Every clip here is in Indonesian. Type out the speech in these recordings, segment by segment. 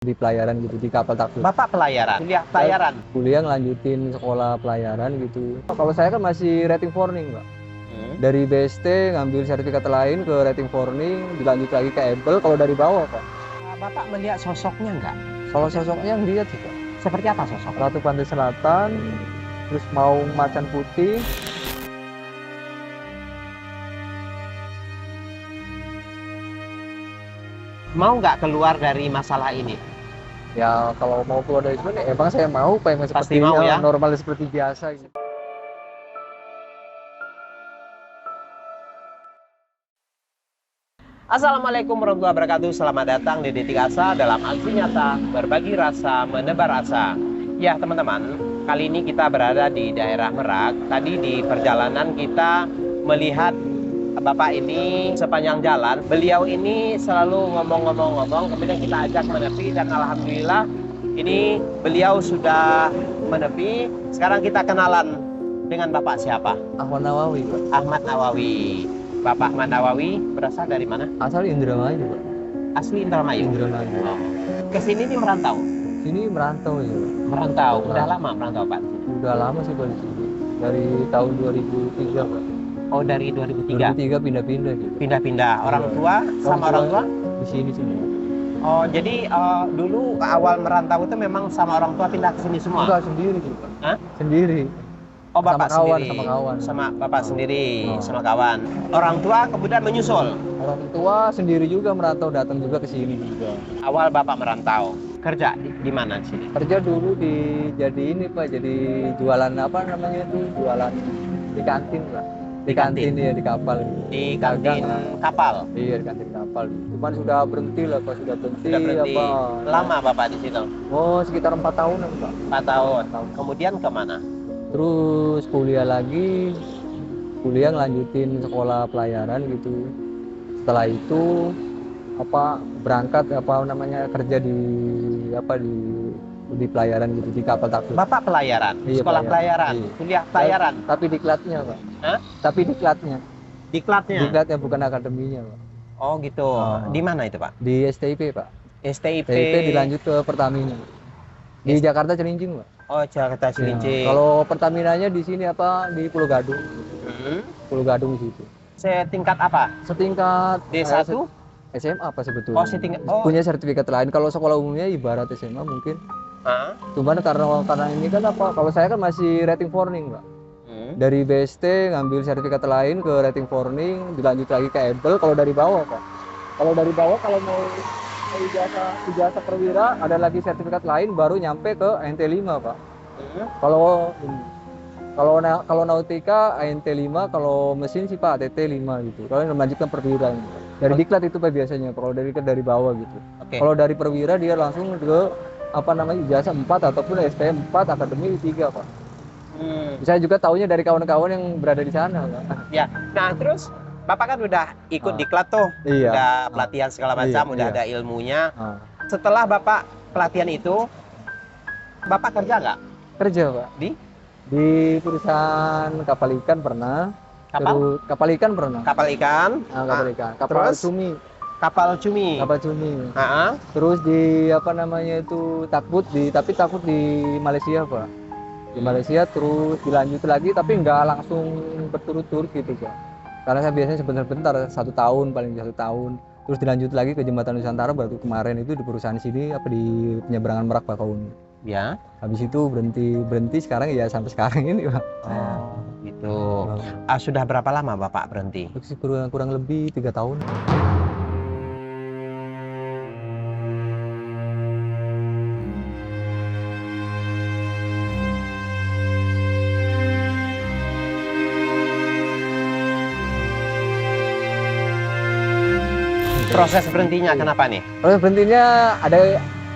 Di pelayaran gitu, di kapal takbut. Bapak pelayaran, kuliah pelayaran. Kuliah ngelanjutin sekolah pelayaran gitu. Kalau saya kan masih rating forning, Pak. Dari BST ngambil sertifikat lain ke rating forning, dilanjut lagi ke Able kalau dari bawah, Pak. Bapak melihat sosoknya enggak? Kalau sosoknya yang lihat sih, Pak. Seperti apa sosok? Ratu Pantai Selatan, terus Maung Macan Putih. Mau nggak keluar dari masalah ini? Ya kalau mau keluar dari sini, emang saya mau pengen Pasti seperti mau ya? normal seperti biasa gitu. Assalamualaikum warahmatullahi wabarakatuh. Selamat datang di Detik Asa dalam aksi nyata berbagi rasa menebar asa. Ya teman-teman, kali ini kita berada di daerah Merak. Tadi di perjalanan kita melihat Bapak ini sepanjang jalan. Beliau ini selalu ngomong-ngomong, kemudian kita ajak menepi dan alhamdulillah ini beliau sudah menepi. Sekarang kita kenalan dengan Bapak siapa? Ahmad Nawawi, Pak. Ahmad Nawawi. Bapak Ahmad Nawawi berasal dari mana? Asal Indramayu, Pak. Asli Indramayu. Indramayu. Oh. Kesini nih merantau. Sini merantau ya, Pak. Merantau. Udah lama merantau, Pak? Udah lama sih, Pak, di sini. Dari tahun 2003, Pak. Oh, dari 2003. 2003 pindah-pindah gitu. Pindah-pindah. Orang tua sama orang tua? Di sini semua. Oh, jadi dulu awal merantau itu memang sama orang tua pindah ke sini semua? Enggak, sendiri sih, Pak. Hah? Sendiri. Oh, Bapak sama kawan, sendiri. sama kawan. Sama Bapak sendiri, Oh. sama kawan. Orang tua kemudian menyusul. Orang tua sendiri juga merantau, datang juga ke sini juga. Awal Bapak merantau. Kerja di mana di sini? Kerja dulu jadi ini, Pak, jadi jualan apa namanya itu? Jualan di kantin, Pak. Di kantin ya, di kapal gitu. Di kantin kapal. Iya, di kantin kapal. Cuman sudah berhenti lah, Pak, sudah berhenti. Sudah berhenti. Apa? Lama Bapak di situ? Oh, sekitar 4 tahunan, Pak. 4 tahun. Kemudian kemana? Terus kuliah lagi, kuliah ngelanjutin sekolah pelayaran gitu. Setelah itu berangkat kerja di pelayaran gitu, di kapal takbut. Bapak pelayaran, Iya, sekolah pelayaran, iya. kuliah pelayaran. Tapi diklatnya, Pak. Hah? Tapi diklatnya. Diklatnya. Diklatnya bukan akademinya, Pak. Oh gitu. Oh. Di mana itu, Pak? Di STIP, Pak. STIP. STIP dilanjut ke Pertamina. Di Jakarta Cilincing, Pak. Oh, Jakarta Cilincing. Ya, kalau Pertaminanya di sini di Pulau Gadung. Hmm. Pulau Gadung situ. Setingkat apa? Setingkat D1? SMA apa sebetulnya? Oh, setingkat. Oh. Punya sertifikat lain. Kalau sekolah umumnya ibarat SMA mungkin. Hah? Cuman karena ini kan kalau saya kan masih rating forning, Pak. Dari BST ngambil sertifikat lain ke rating forning, dilanjut lagi ke Able kalau dari bawah, Pak. Kalau dari bawah kalau mau ijazah perwira ada lagi sertifikat lain baru nyampe ke NT5, Pak. Kalau nautika ANT5, kalau mesin sih Pak ATT5 gitu. Kalau yang melanjutkan perwira. Dari diklat itu Pak biasanya, kalau dari bawah gitu. Oke. Kalau dari perwira dia langsung ke ijazah 4 ataupun STM 4 akademi 3, Pak. Saya juga taunya dari kawan-kawan yang berada di sana, Pak. Ya. Nah, terus Bapak kan udah ikut diklat tuh. Iya. Udah pelatihan segala macam, Iya, udah iya. ada ilmunya. Ah. Setelah Bapak pelatihan itu, Bapak kerja nggak? Kerja, Pak. Di perusahaan kapal ikan pernah. Kapal? Terus kapal ikan pernah. Kapal ikan. Kapal ikan. Kapal Terus? cumi. Kapal cumi. Kapal cumi. Ah. Terus di takbut tapi takut di Malaysia, Pak. Di Malaysia terus dilanjut lagi tapi nggak langsung berturut-turut gitu, Pak. Karena saya biasanya sebentar-bentar 1 tahun, paling 1 tahun. Terus dilanjut lagi ke Jembatan Nusantara, baru kemarin itu di perusahaan sini di penyeberangan Merak Bakahuni. Ya. Habis itu berhenti sekarang ya sampai sekarang ini, Pak. Oh, gitu. Sudah berapa lama Bapak berhenti? Kurang lebih 3 tahun. Proses berhentinya kenapa nih? Proses berhentinya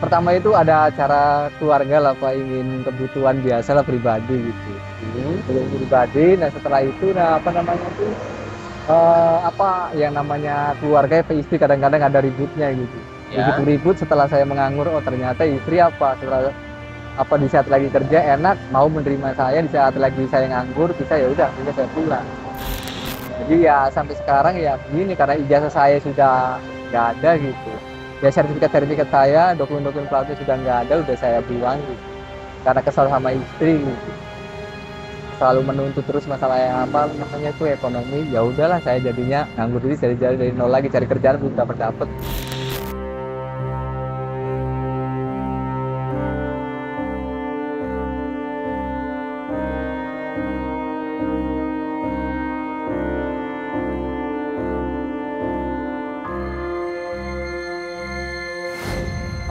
pertama itu ada acara keluarga lah, Pak, ingin kebutuhan biasa lah pribadi gitu. Pribadi. Nah setelah itu yang namanya keluarga istri kadang-kadang ada ributnya gitu. Ya. Begitu ribut setelah saya menganggur, oh ternyata istri setelah di saat lagi kerja enak mau menerima saya, di saat lagi saya nganggur bisa saya pulang. Jadi ya sampai sekarang ya begini, karena ijazah saya sudah nggak ada gitu. Ya sertifikat saya, dokumen-dokumen pelautnya sudah nggak ada, udah saya buang gitu. Karena kesal sama istri gitu. Selalu menuntut terus masalah yang apa namanya itu ekonomi. Ya udahlah, saya jadinya nganggur diri, dari nol lagi, cari kerjaan belum dapat.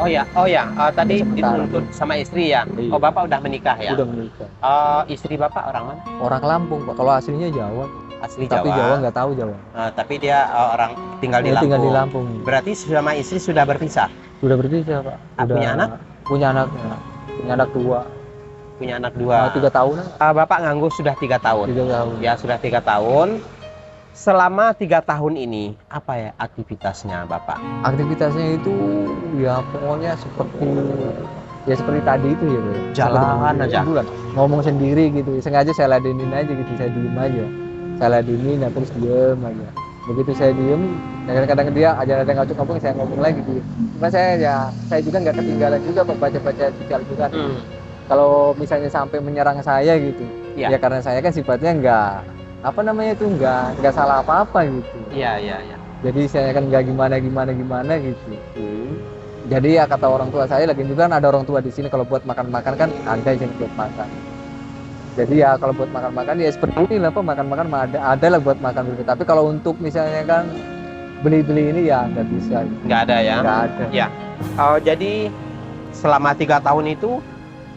Oh ya, tadi Sementara. dituntut sama istri ya. Iya. Oh, Bapak udah menikah ya? Udah menikah. Istri Bapak orang mana? Orang Lampung Pak, kalau aslinya Jawa. Asli Tapi Jawa. Jawa nggak tahu Jawa. Tapi dia orang tinggal di Dia Lampung. tinggal di Lampung. Berarti sama istri sudah berpisah? Udah berpisah Pak. Udah Punya anak? Punya anaknya. Punya anak 2. Punya anak 2. 3 tahunan. Bapak nganggur sudah 3 tahun. 3 tahun. Ya, sudah 3 tahun. Selama 3 tahun ini, apa ya aktivitasnya Bapak? Aktivitasnya itu ya pokoknya seperti tadi itu ya. Pak. Jalan aja. Bukan. Ngomong sendiri gitu. Sengaja saya ladenin aja gitu, saya diem aja. Saya ladenin, nah, terus diem aja. Begitu saya diem, kadang-kadang dia aja ada ngacung-ngacung, saya ngomong lagi gitu. Cuma saya juga nggak ketinggalan juga Pak, baca-baca sosial juga. Kalau misalnya sampai menyerang saya gitu, ya karena saya kan sifatnya nggak salah apa-apa gitu. Iya. Jadi saya kan nggak gimana gitu. Jadi ya kata orang tua saya, lagi juga kan ada orang tua di sini, kalau buat makan-makan kan ada yang buat makan. Jadi ya kalau buat makan-makan ya seperti ini lah Pak, makan-makan ada lah buat makan gitu. Tapi kalau untuk misalnya kan beli-beli ini ya nggak bisa. Nggak ada ya? Nggak ada. Ya. Jadi selama 3 tahun itu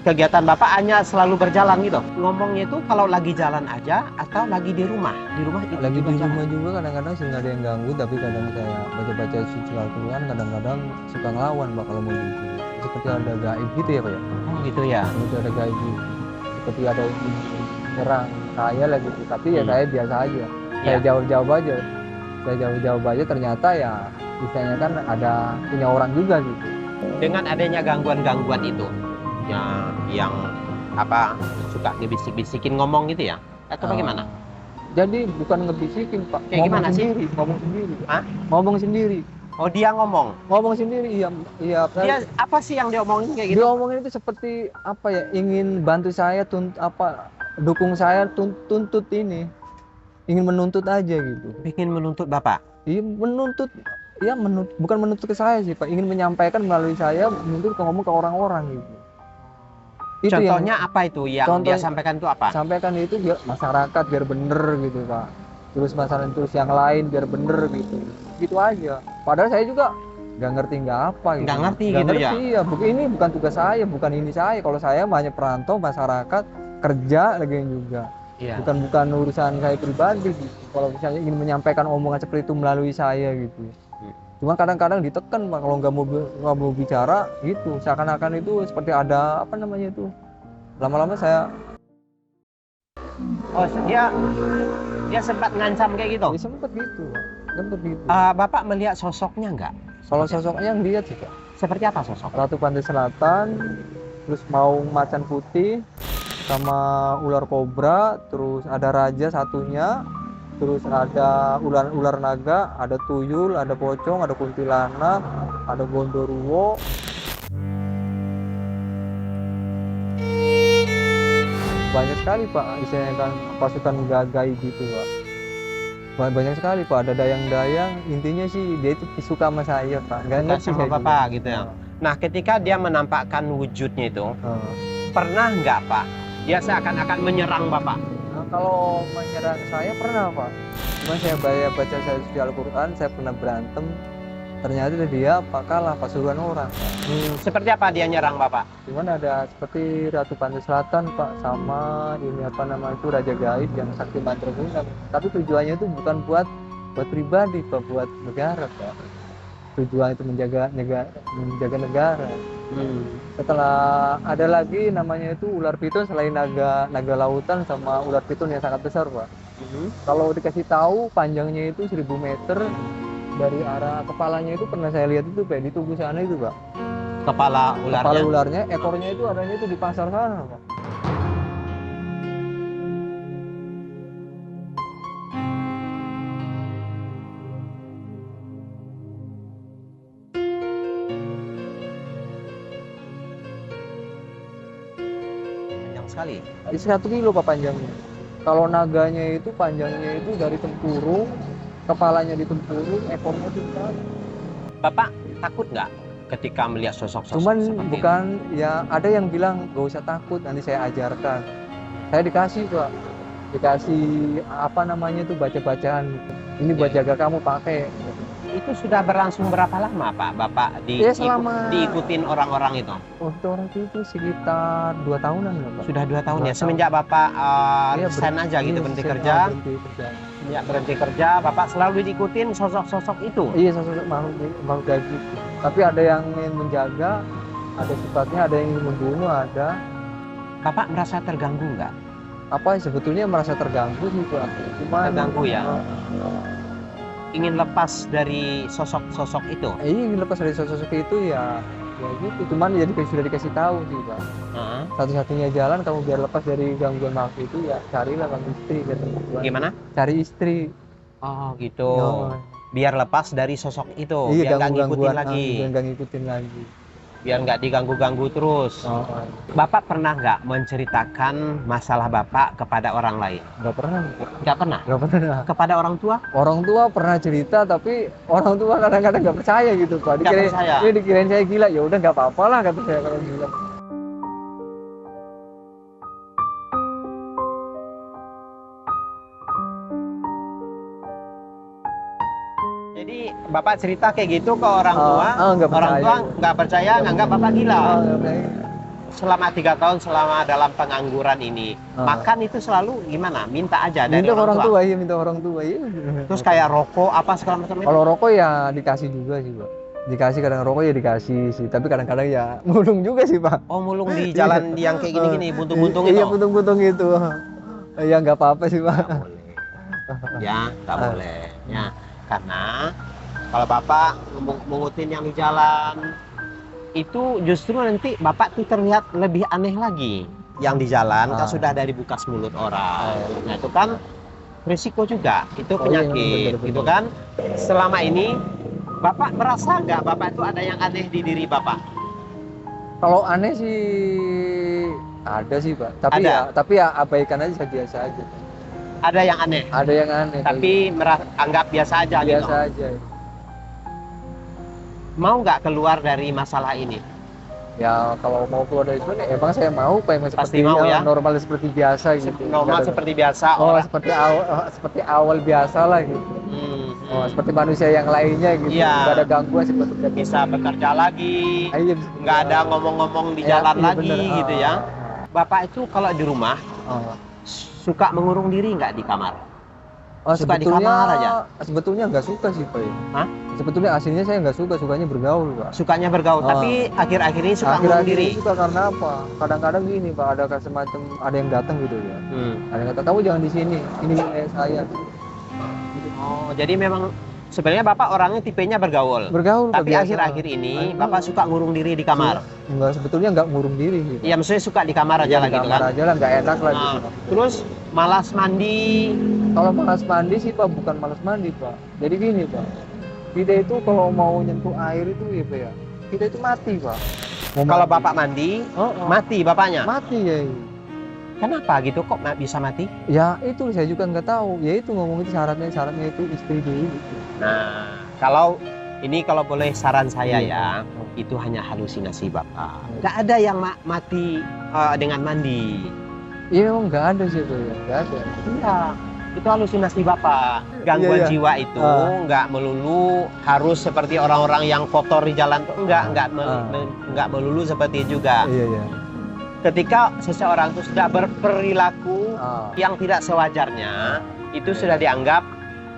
kegiatan Bapak hanya selalu berjalan gitu. Ngomongnya itu kalau lagi jalan aja atau lagi di rumah? Di rumah itu Lagi juga di jalan. rumah juga kadang-kadang sih nggak ada yang ganggu, tapi kadang saya baca-baca suci Al-Quran, kadang-kadang suka ngelawan Pak kalau mau gitu. Seperti ada gaib gitu ya Pak ya. Oh gitu ya. Seperti ada gaib gitu. Seperti ada yang menyerang saya lah gitu. Tapi ya saya biasa aja. Saya jawab aja. Saya jawab aja, ternyata ya misalnya kan ada punya orang juga gitu. Dengan adanya gangguan-gangguan itu, yang apa suka ngebisik-bisikin ngomong gitu ya? Atau bagaimana? Jadi bukan ngebisikin Pak. Kayak gimana sih? Ngomong sendiri. Hah? Ngomong sendiri. Oh, dia ngomong. Ngomong sendiri, iya. Dia apa sih yang dia omongin kayak gitu? Dia omongin itu seperti apa ya? Ingin bantu saya, dukung saya, tuntut ini. Ingin menuntut aja gitu. Ingin menuntut Bapak? Iya, menuntut. Ya, bukan menuntut ke saya sih Pak. Ingin menyampaikan melalui saya, menuntut ngomong ke orang-orang gitu. Itu contohnya apa itu yang dia sampaikan itu apa? Sampaikan itu biar masyarakat biar bener gitu Pak. Terus masalah terus yang lain biar bener gitu. Gitu aja. Padahal saya juga nggak ngerti nggak apa gitu. Nggak ngerti nggak gitu ngerti, ya. Ini bukan tugas saya, bukan ini saya. Kalau saya hanya perantau masyarakat, kerja lagi juga. Iya. Bukan urusan saya pribadi gitu. Kalau misalnya ingin menyampaikan omongan seperti itu melalui saya gitu. Cuma kadang-kadang ditekan Pak, kalau nggak mau bicara gitu. Seakan-akan itu seperti ada apa namanya itu. Lama-lama saya dia sempat ngancam kayak gitu. ya sempet gitu. Bapak melihat sosoknya nggak? Kalau sosoknya yang lihat sih Pak. Seperti apa sosok? Ratu Pantai Selatan, terus maung macan putih, sama ular kobra, terus ada raja satunya, terus ada ular naga, ada tuyul, ada pocong, ada kuntilanak, ada gondoruo. Banyak sekali Pak, misalnya kan pasukan gagai gitu Pak. Banyak sekali Pak, ada dayang-dayang, intinya sih dia itu suka sama saya Pak. Nggak ngerti sama saya Bapak juga. gitu ya. Nah, ketika dia menampakkan wujudnya itu, pernah nggak Pak? Dia seakan-akan menyerang Bapak. Nah, kalau menyerang saya pernah Pak. Cuma saya baca saya di Al-Quran, saya pernah berantem. Ternyata dia kalah pasuruan orang. Seperti apa dia nyerang Bapak? Cuman ada seperti Ratu Pantai Selatan Pak, sama ini apa nama itu Raja Gaib yang sakti mantra guna. Tapi tujuannya itu bukan buat pribadi Pak, buat negara Pak. Tujuan itu menjaga negara. Setelah ada lagi namanya itu ular piton, selain naga lautan sama ular piton yang sangat besar Pak. Kalau dikasih tahu panjangnya itu 1000 meter, dari arah kepalanya itu pernah saya lihat itu Pak, di tubuh sana itu Pak. Kepala ularnya? Ekornya itu adanya itu di pasar sana Pak. sekali. 1 kilo Pak panjangnya. Kalau naganya itu panjangnya itu dari tempurung, kepalanya di tempurung, ekornya di depan. Bapak takut nggak ketika melihat sosok-sosok Cuman seperti bukan ya, ada yang bilang gak usah takut, nanti saya ajarkan. Saya dikasih Pak, dikasih apa namanya itu baca-bacaan. Ini buat Ya. jaga kamu, pakai. itu sudah berlangsung berapa lama Pak Bapak Ya, selama- diikutin orang-orang itu? Untuk orang itu sekitar 2 tahunan ya Pak. Sudah 2 tahun 2 ya, tahun. semenjak Bapak Iya, resign aja gitu, iya, berhenti saya- kerja. berhenti kerja. Semenjak berhenti kerja, Bapak selalu diikutin sosok-sosok itu. Iya, sosok makhluk gaib gitu. Tapi ada yang ingin menjaga, ada sifatnya, ada yang ingin membunuh, ada. Bapak merasa terganggu nggak? Apa sebetulnya merasa terganggu sih Pak. Cuman Terganggu ya? Ingin lepas dari sosok-sosok itu? Iya, lepas dari sosok itu ya gitu. Cuman ya sudah dikasih tahu sih Pak. Heeh. Satu-satunya jalan kamu biar lepas dari gangguan makhluk itu ya carilah kamu istri, kata Tuhan. Gimana? Cari istri. Oh gitu. Ya. Biar lepas dari sosok itu, Iya, biar nggak ngikutin ganggu-gangguan lagi, biar nggak ngikutin lagi. biar nggak diganggu-ganggu terus. Oh, Bapak pernah nggak menceritakan masalah Bapak kepada orang lain? nggak pernah. Nggak pernah? Nggak pernah. Kepada orang tua? Orang tua pernah cerita, tapi orang tua kadang-kadang nggak percaya gitu Pak. Nggak percaya? Dia dikirain saya gila. Ya udah nggak apa-apa lah, kata saya kalau gila. Jadi Bapak cerita kayak gitu ke orang tua, nggak orang percaya. tua nggak percaya, nganggap Bapak gila. Oh, nggak percaya. Selama 3 tahun selama dalam pengangguran ini, makan itu selalu gimana? Minta aja dari Minta orang tua. iya, minta orang tua, iya. Terus kayak rokok apa segala macam itu? Kalau rokok ya dikasih juga sih Pak. Dikasih, kadang rokok ya dikasih sih, tapi kadang-kadang ya mulung juga sih Pak. Oh, mulung di jalan yang kayak gini-gini, buntung-buntung itu. Iya, buntung-buntung itu. Ya nggak apa-apa sih Pak. Nggak boleh. Ya, nggak boleh. Ya, karena kalau Bapak mengutin yang di jalan, itu justru nanti Bapak tuh terlihat lebih aneh lagi. Yang di jalan kan sudah dari bekas mulut orang. Nah, itu kan risiko juga, itu penyakit, bener. gitu kan. Selama ini Bapak merasa nggak Bapak itu ada yang aneh di diri Bapak? Kalau aneh sih ada sih Pak. Tapi ya abaikan aja, biasa aja. Ada yang aneh, Ada yang aneh. tapi anggap biasa aja gitu. biasa aja. Mau nggak keluar dari masalah ini? Ya kalau mau keluar dari sini, emang saya mau pengen Pasti seperti mau ya? Normal seperti biasa gitu. Normal Nggak ada- seperti biasa Oh, orang. seperti awal biasa lah gitu. Oh, seperti manusia yang lainnya gitu. Iya. Nggak ada gangguan seperti Bisa bekerja lagi, nggak ada ngomong-ngomong di jalan lagi gitu ya. Bapak itu kalau di rumah suka mengurung diri nggak di kamar? Suka di kamar aja? Sebetulnya nggak suka sih Pak. Hah? Sebetulnya aslinya saya nggak suka, sukanya bergaul Pak. Sukanya bergaul, tapi akhir-akhir ini suka mengurung Akhir-akhir diri. ini suka karena apa? Kadang-kadang gini Pak, ada semacam ada yang datang gitu ya. Ada yang kata kamu jangan di sini, ini wilayah saya. Oh, jadi memang sebenarnya Bapak orangnya tipenya bergaul. Bergaul Pak, Tapi biasa. akhir-akhir ini Bapak suka ngurung diri di kamar. Sebetulnya nggak ngurung diri gitu. Iya, maksudnya suka di kamar aja Iya, lah di gitu kamar kan. aja lah, nggak enak lah Nah, gitu. terus malas mandi. Kalau malas mandi sih Pak, bukan malas mandi Pak. Jadi gini Pak, kita itu kalau mau nyentuh air itu ya Pak ya, kita itu mati Pak. Kalau Bapak mandi, mati Bapaknya. mati ya. Kenapa gitu kok bisa mati? Ya itu saya juga nggak tahu. Ya itu ngomong itu syaratnya itu istri dulu gitu. Nah, kalau boleh saran saya ya, itu hanya halusinasi Bapak. Nggak ada yang mati dengan mandi. Iya memang nggak ada sih Pak ya, nggak ada. Iya, itu halusinasi Bapak. Gangguan Iya. jiwa itu nggak melulu harus seperti orang-orang yang kotor di jalan tuh nggak melulu seperti itu juga. Iya iya. Ketika seseorang itu sudah berperilaku yang tidak sewajarnya, itu sudah dianggap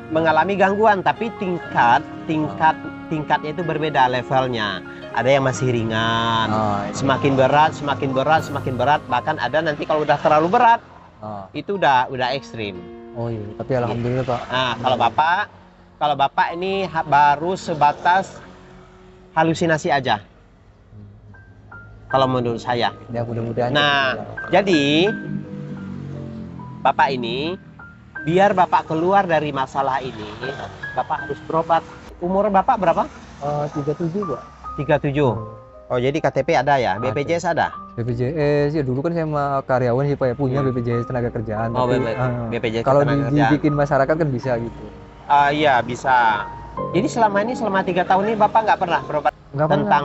mengalami gangguan, tapi tingkatnya itu berbeda levelnya. Ada yang masih ringan, semakin berat, bahkan ada nanti kalau udah terlalu berat, itu udah ekstrim. Oh iya, tapi alhamdulillah Pak. Nah, kalau Bapak ini baru sebatas halusinasi aja. Kalau menurut saya. Ya mudah-mudahan. Nah, jadi Bapak ini biar Bapak keluar dari masalah ini, Bapak harus berobat. Umur Bapak berapa? 37 Pak. 37. Oh, jadi KTP ada ya? Ada. BPJS ada? BPJS ya dulu kan saya sama karyawan sih Pak ya, punya BPJS tenaga kerjaan. Oh, Tapi BPJS kalau tenaga kerjaan. dibikin masyarakat kan bisa gitu. Iya, bisa. Jadi selama 3 tahun ini Bapak nggak pernah berobat Nggak pernah.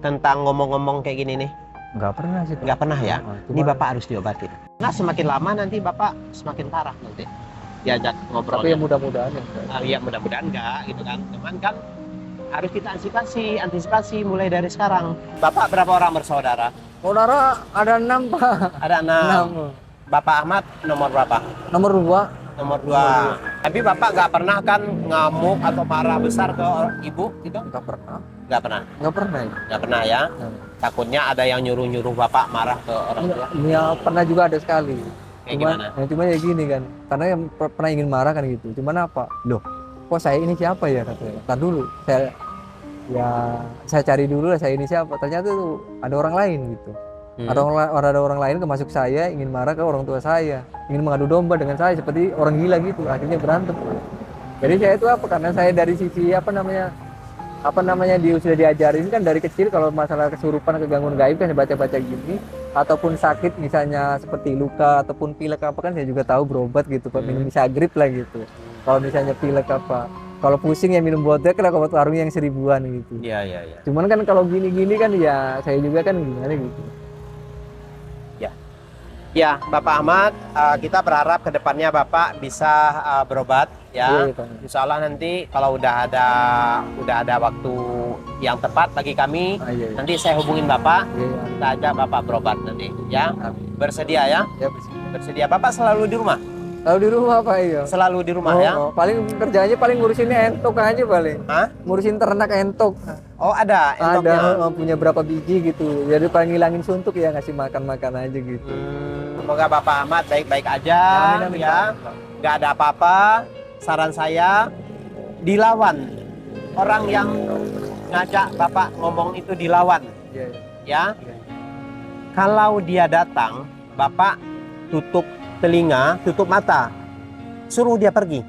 tentang ngomong-ngomong kayak gini nih? Nggak pernah sih Pak. Nggak pernah ya? Ini Cuma- Bapak harus diobatin. Nah, semakin lama nanti Bapak semakin parah nanti. Diajak ngobrol. Tapi ya mudah-mudahan ya. Ya mudah-mudahan enggak gitu kan. Cuman kan harus kita antisipasi mulai dari sekarang. Bapak berapa orang bersaudara? Saudara ada 6 Pak. Ada 6. Bapak Ahmad nomor berapa? Nomor 2. Nomor 2. Tapi Bapak nggak pernah kan ngamuk atau marah besar ke ibu gitu? Nggak pernah. Nggak pernah. Nggak pernah ya. Nggak pernah ya. Takutnya ada yang nyuruh-nyuruh Bapak marah ke orang tua. Ya pernah juga ada sekali. Kayak Cuman, gimana? cuma ya gini kan, karena yang pernah ingin marah kan gitu. Cuman apa? Loh, kok saya ini siapa ya katanya? Ntar dulu, saya cari dulu lah saya ini siapa. Ternyata tuh ada orang lain gitu. Ada orang lain ke masuk saya, ingin marah ke orang tua saya, ingin mengadu domba dengan saya seperti orang gila gitu. Akhirnya berantem. Jadi saya itu apa? Karena saya dari sisi apa namanya sudah diajarin kan dari kecil kalau masalah kesurupan atau gangguan gaib kan saya baca-baca gini, ataupun sakit misalnya seperti luka ataupun pilek apa kan saya juga tahu berobat gitu Pak, minum Isagrip lah gitu. Kalau misalnya pilek apa, kalau pusing ya minum Bodek lah, obat warung yang 1000-an gitu. Iya. Cuman kan kalau gini-gini kan ya saya juga kan gimana gitu. Ya, Bapak Ahmad, kita berharap kedepannya Bapak bisa berobat ya. Iya, Pak. Insya Allah nanti kalau udah ada waktu yang tepat bagi kami, Iya. nanti saya hubungin Bapak, Iya. kita ajak Bapak berobat nanti ya. Amin. Bersedia ya? Ya bersih. Bersedia. Bapak selalu di rumah? Kalau di rumah Pak iya. Selalu di rumah ya? Paling kerjanya paling ngurusin entok aja paling. Hah? Ngurusin ternak entok. Oh, ada entoknya? Ada punya berapa biji gitu. Jadi paling ngilangin suntuk ya, ngasih makan-makan aja gitu. Semoga Bapak Ahmad baik-baik aja Amin. ya. Nggak ada apa-apa. Saran saya dilawan. Orang yang ngajak Bapak ngomong itu dilawan Iya. ya. Kalau dia datang, Bapak tutup telinga, tutup mata, suruh dia pergi.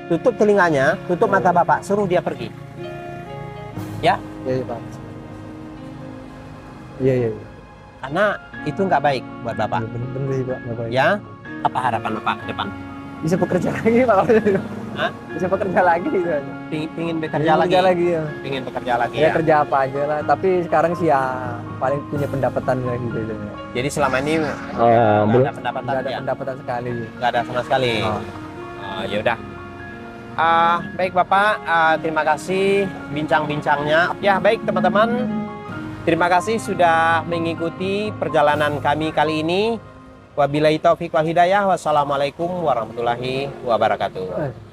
Tutup telinganya, tutup mata Bapak, suruh dia pergi. Ya, Iya, Pak. Iya. karena itu nggak baik buat Bapak. Bener sih Pak, nggak baik. Ya, apa harapan Bapak ke depan? Bisa bekerja lagi Pak. Hah? Bisa bekerja lagi gitu aja. Pingin bekerja Bisa lagi? bekerja lagi ya. Pingin bekerja lagi Ya ya? kerja apa aja lah. Tapi sekarang sih ya paling punya pendapatan lah gitu. Jadi selama ini belum nggak ada pendapatan nggak ada ya? pendapatan sekali. Nggak ada sama sekali. Oh. Ya udah. Baik Bapak, terima kasih bincang-bincangnya. Ya baik teman-teman, terima kasih sudah mengikuti perjalanan kami kali ini. Wabillahi taufiq wal hidayah. Wassalamualaikum warahmatullahi wabarakatuh.